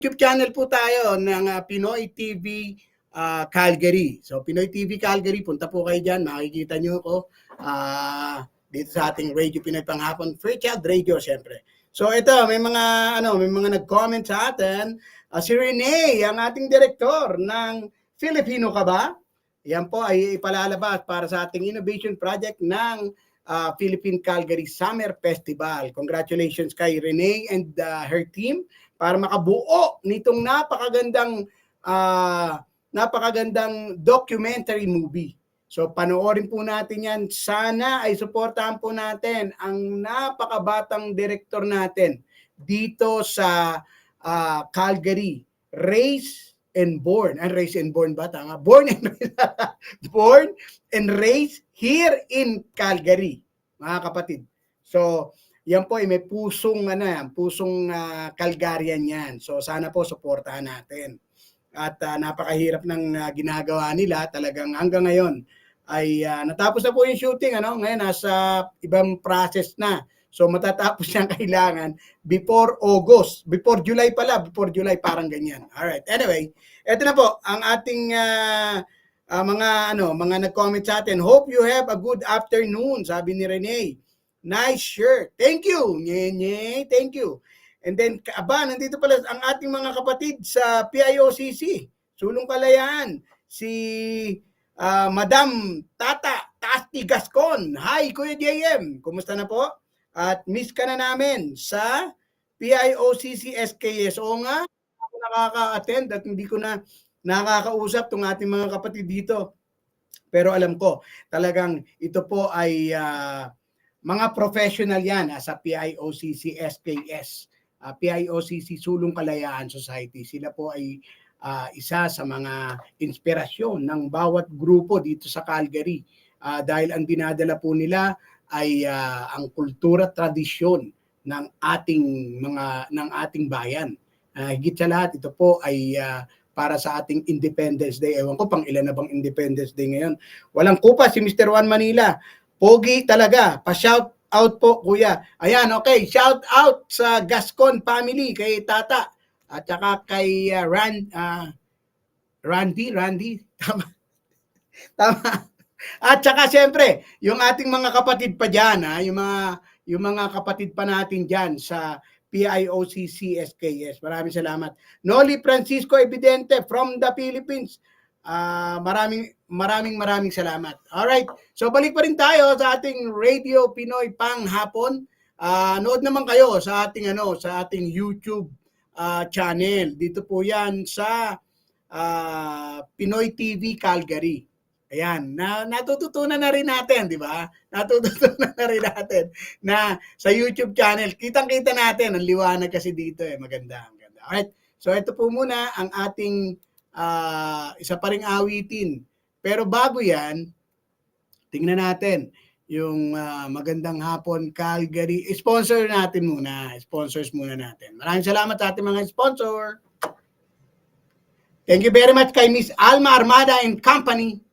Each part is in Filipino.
YouTube channel po tayo ng Pinoy TV Calgary. So Pinoy TV Calgary, punta po kayo dyan, makikita nyo ako dito sa ating Radio Pinoy Panghapon, Free Child Radio syempre. So ito, may mga nag-comment sa atin. Si Rene, ang ating direktor ng Filipino Ka Ba? Yan po ay ipalalabas para sa ating innovation project ng Philippine Calgary Summer Festival. Congratulations kay Rene and her team para makabuo nitong napakagandang documentary movie. So panoorin po natin yan. Sana ay suportahan po natin ang napakabatang direktor natin dito sa Calgary. Raised and born. Raised and born ba? Tama? Born and raised here in Calgary, mga kapatid. So, yan po ay may pusong Calgarian yan. So sana po suportahan natin. At napakahirap ng ginagawa nila, talagang hanggang ngayon ay natapos na po yung shooting, ngayon nasa ibang process na. So matatapos niyang kailangan before August, before July parang ganyan. All right. Anyway, eto na po ang ating mga nag-comment sa atin. Hope you have a good afternoon, sabi ni Rene. Nice shirt. Thank you. Nye, thank you. And then, nandito pala ang ating mga kapatid sa PIOCC, Sulong Kalayaan, si Madam Tasti Gascon. Hi, Kuya JM. Kumusta na po? At miss ka na namin sa PIOCC SKS. Oo nga, ako nakaka-attend at hindi ko na nakakausap tong ating mga kapatid dito. Pero alam ko, talagang ito po ay mga professional yan sa PIOCC SKS, PIOCC Sulong Kalayaan Society. Sila po ay isa sa mga inspirasyon ng bawat grupo dito sa Calgary dahil ang dinadala po nila ay ang kultura at tradisyon ng ating bayan. Higit sa lahat, ito po ay para sa ating Independence Day. Ewan ko pang ilan na bang Independence Day ngayon. Walang kupa si Mr. Juan Manila. Pogi talaga. Pa-shout out po, kuya. Ayan, okay. Shout out sa Gascon family, kay Tata. At saka kay Randy. Tama. At saka siyempre, yung ating mga kapatid pa dyan, yung mga kapatid pa natin dyan sa PIOCC SKS. Maraming salamat. Noli Francisco Evidente from the Philippines. Maraming salamat. Alright, so balik pa rin tayo sa ating Radio Pinoy Panghapon. Nood naman kayo sa ating YouTube channel. Dito po yan sa Pinoy TV Calgary. Ayan, natututunan na rin natin, di ba? Natututunan na rin natin na sa YouTube channel, kitang-kita natin, ang liwanag kasi dito maganda. Alright, so ito po muna ang ating isa pa ring awitin. Pero bago yan, tingnan natin yung Magandang Hapon Calgary. Sponsors muna natin. Maraming salamat sa ating mga sponsor. Thank you very much kay Miss Alma Armada and Company.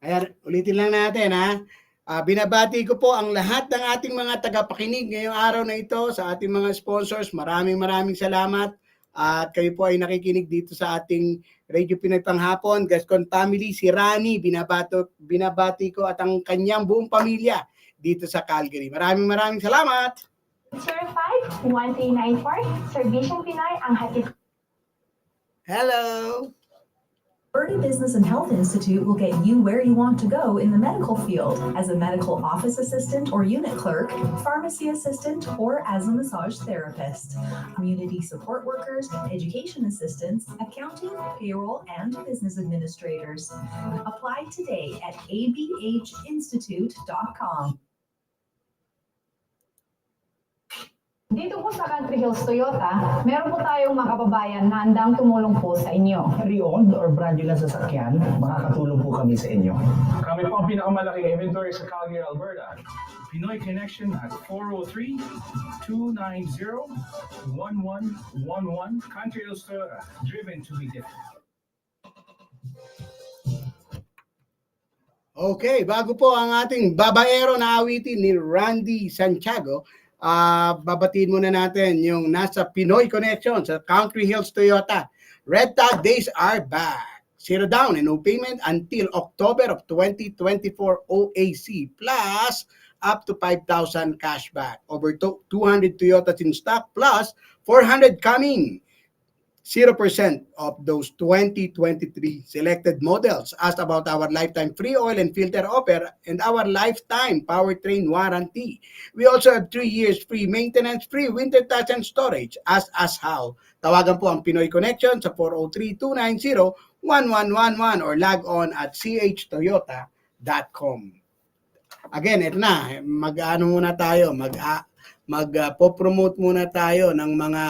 Ayan, ulitin lang natin binabati ko po ang lahat ng ating mga tagapakinig ngayong araw na ito sa ating mga sponsors. Maraming salamat. At kayo po ay nakikinig dito sa ating Radio Pinoy Panghapon, Gascon family, si Rani, binabati ko at ang kanyang buong pamilya dito sa Calgary. Maraming salamat. Certified 1394, Servisyong Pinoy ang hatid. Hello. Bertie Business and Health Institute will get you where you want to go in the medical field as a medical office assistant or unit clerk, pharmacy assistant, or as a massage therapist. Community support workers, education assistants, accounting, payroll, and business administrators. Apply today at abhinstitute.com. Dito po sa Country Hills Toyota, meron po tayong mga kababayan na handang tumulong po sa inyo. Pre-owned or brand new na sasakyan, makakatulong po kami sa inyo. Kami po ang pinakamalaking inventory sa Calgary, Alberta. Pinoy Connection at 403-290-1111. Country Hills Toyota, driven to be different. Okay, bago po ang ating babaero na awitin ni Randy Santiago, babatiin muna natin yung nasa Pinoy Connection sa Country Hills Toyota. Red Tag days are back. 0 down and no payment until October of 2024 OAC plus up to 5,000 cashback. Over 200 Toyotas in stock plus 400 coming. 0% of those 2023 selected models. Asked about our lifetime free oil and filter offer and our lifetime powertrain warranty. We also have 3 years free maintenance, free winter tires and storage. Ask us how. Tawagan po ang Pinoy Connection sa 403-290-1111 or log on at chtoyota.com. Again, ito na. Mag-ano muna tayo. Mag-promote muna tayo ng mga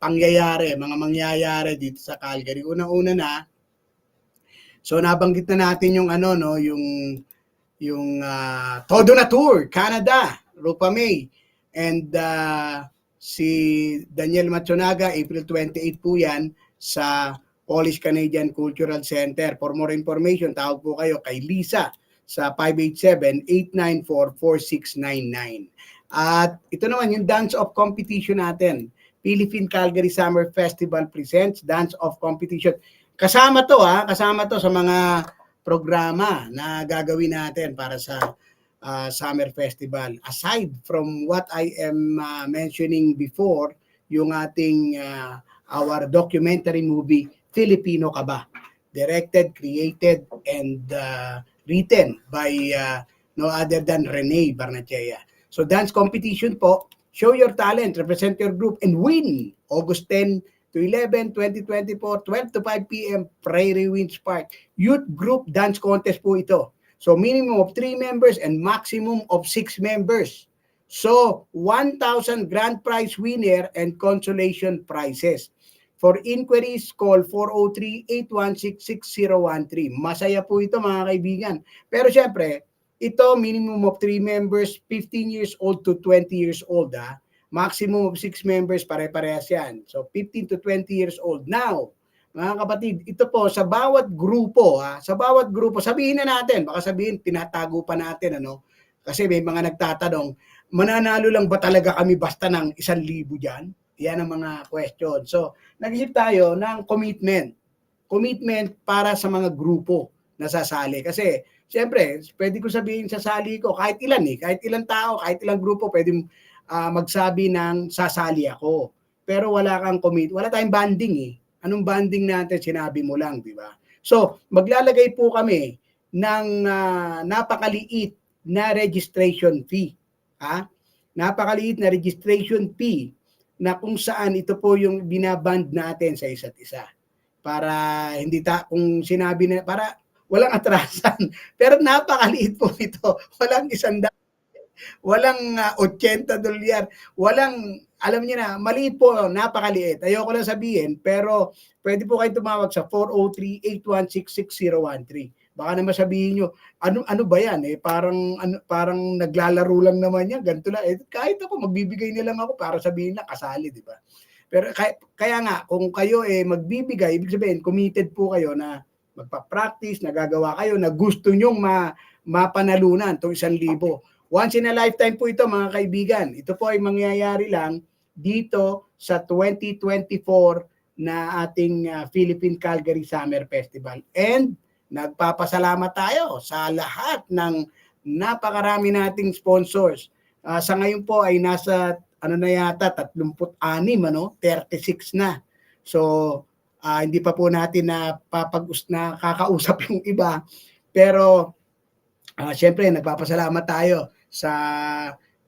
pangyayari, mga mangyayari dito sa Calgary. Una-una na, so nabanggit na natin yung yung Todo na Tour, Canada, Rupa May, and si Daniel Matsunaga, April 28 po yan sa Polish Canadian Cultural Center. For more information, tawag po kayo kay Lisa sa 587-894-4699. At ito naman yung dance of competition natin. Philippine Calgary Summer Festival presents Dance of Competition. Kasama to sa mga programa na gagawin natin para sa Summer Festival. Aside from what I am mentioning before, yung ating our documentary movie Filipino Ka Ba? Directed, created, and written by no other than Rene Barnechea. So dance competition po. Show your talent, represent your group, and win! August 10 to 11, 2024, 12 to 5 p.m., Prairie Winds Park. Youth Group Dance Contest po ito. So minimum of 3 members and maximum of 6 members. So 1,000 grand prize winner and consolation prizes. For inquiries, call 403-816-6013. Masaya po ito mga kaibigan. Pero syempre, ito, minimum of 3 members, 15 years old to 20 years old. Maximum of 6 members, pare-parehas yan. So, 15 to 20 years old. Now, mga kapatid, ito po, sa bawat grupo, sabihin na natin, baka sabihin, tinatago pa natin, Kasi may mga nagtatanong, mananalo lang ba talaga kami basta ng 1,000 dyan? Yan ang mga question. So, nag-isip tayo ng commitment. Commitment para sa mga grupo na sasali. Kasi, siyempre, pwede ko sabihin sasali ko, kahit ilan kahit ilang tao, kahit ilang grupo, pwede magsabi ng sasali ako. Pero wala kang commit, wala tayong banding Anong banding natin? Sinabi mo lang, di ba? So, maglalagay po kami ng napakaliit na registration fee. Napakaliit na registration fee na kung saan ito po yung binaband natin sa isa't isa. Para hindi kung sinabi na, para walang atrasan. Pero napakaliit po ito. Walang 100, walang $80, walang, alam niyo na, maliit po, napakaliit. Ayoko lang sabihin, pero pwede po kayo tumawag sa 403-816-6013. Baka naman sabihin nyo, ano ba yan? Parang naglalaro lang naman yan, ganito lang. Kahit ako, magbibigay nilang ako para sabihin na kasali, di ba? Pero kaya nga, kung kayo magbibigay, ibig sabihin, committed po kayo na magpa-practice, nagagawa kayo, na gusto nyong mapanalunan itong 1,000. Once in a lifetime po ito, mga kaibigan. Ito po ay mangyayari lang dito sa 2024 na ating Philippine Calgary Summer Festival. And nagpapasalamat tayo sa lahat ng napakarami nating sponsors. Sa ngayon po ay nasa 36, 36 na. So, hindi pa po natin nakakausap yung iba. Pero, syempre, nagpapasalamat tayo sa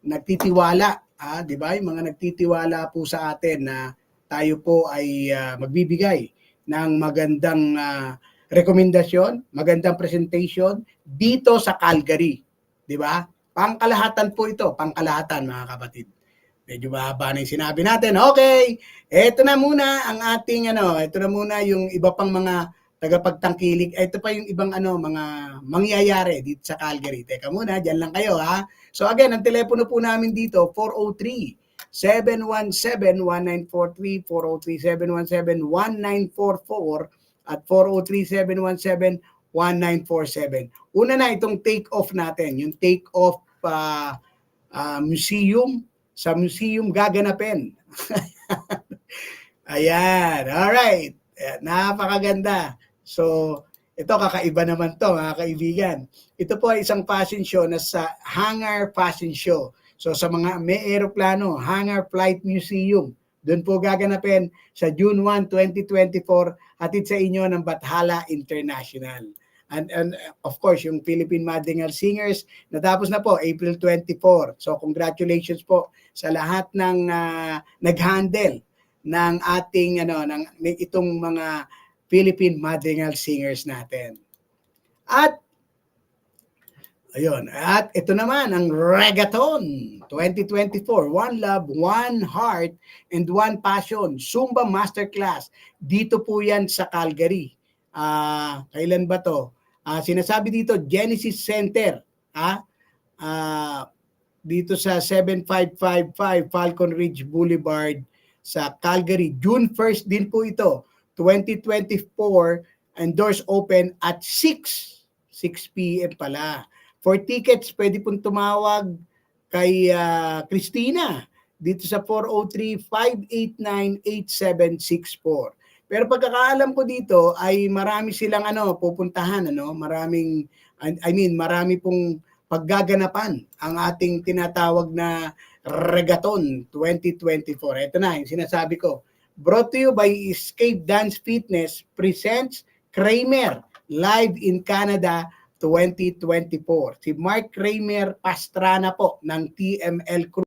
nagtitiwala. Di ba? Yung mga nagtitiwala po sa atin na tayo po ay magbibigay ng magandang rekomendasyon, magandang presentation dito sa Calgary. Di ba? Pangkalahatan po ito, pangkalahatan mga kapatid. Medyo mahaba na yung sinabi natin. Okay, ito na muna ang ating ito na muna yung iba pang mga tagapagtangkilik. Ito pa yung ibang mga mangyayari dito sa Calgary. Teka muna, diyan lang kayo ha. So again, ang telepono po namin dito 403-717-1943, 403-717-1944 at 403-717-1947. Una na itong take off natin, yung take off museum. Sa museum gaganapin. Ayan. Alright. Napakaganda. So, ito kakaiba naman to mga kaibigan. Ito po ay isang fashion show na sa Hangar Fashion Show. So, sa mga may aeroplano, Hangar Flight Museum. Doon po gaganapin sa June 1, 2024 hatid sa inyo ng Bathala International. And of course, yung Philippine Madrigal Singers, natapos na po, April 24. So congratulations po sa lahat ng nag-handle ng ating, itong mga Philippine Madrigal Singers natin. At, ayun, at ito naman, ang Reggaeton 2024, One Love, One Heart, and One Passion, Zumba Masterclass. Dito po yan sa Calgary. Kailan ba to? Sinasabi dito, Genesis Center, dito sa 7555 Falcon Ridge Boulevard sa Calgary. June 1st din po ito, 2024, and doors open at 6 p.m. pala. For tickets, pwede pong tumawag kay Christina dito sa 403-589-8764. Pero pagkakaalam ko dito ay marami silang pupuntahan, marami pong paggaganapan ang ating tinatawag na Reggaeton 2024. Ito na yung sinasabi ko. Brought to you by Escape Dance Fitness presents Kramer live in Canada 2024. Si Mark Kramer Pastrana po ng TML Crew.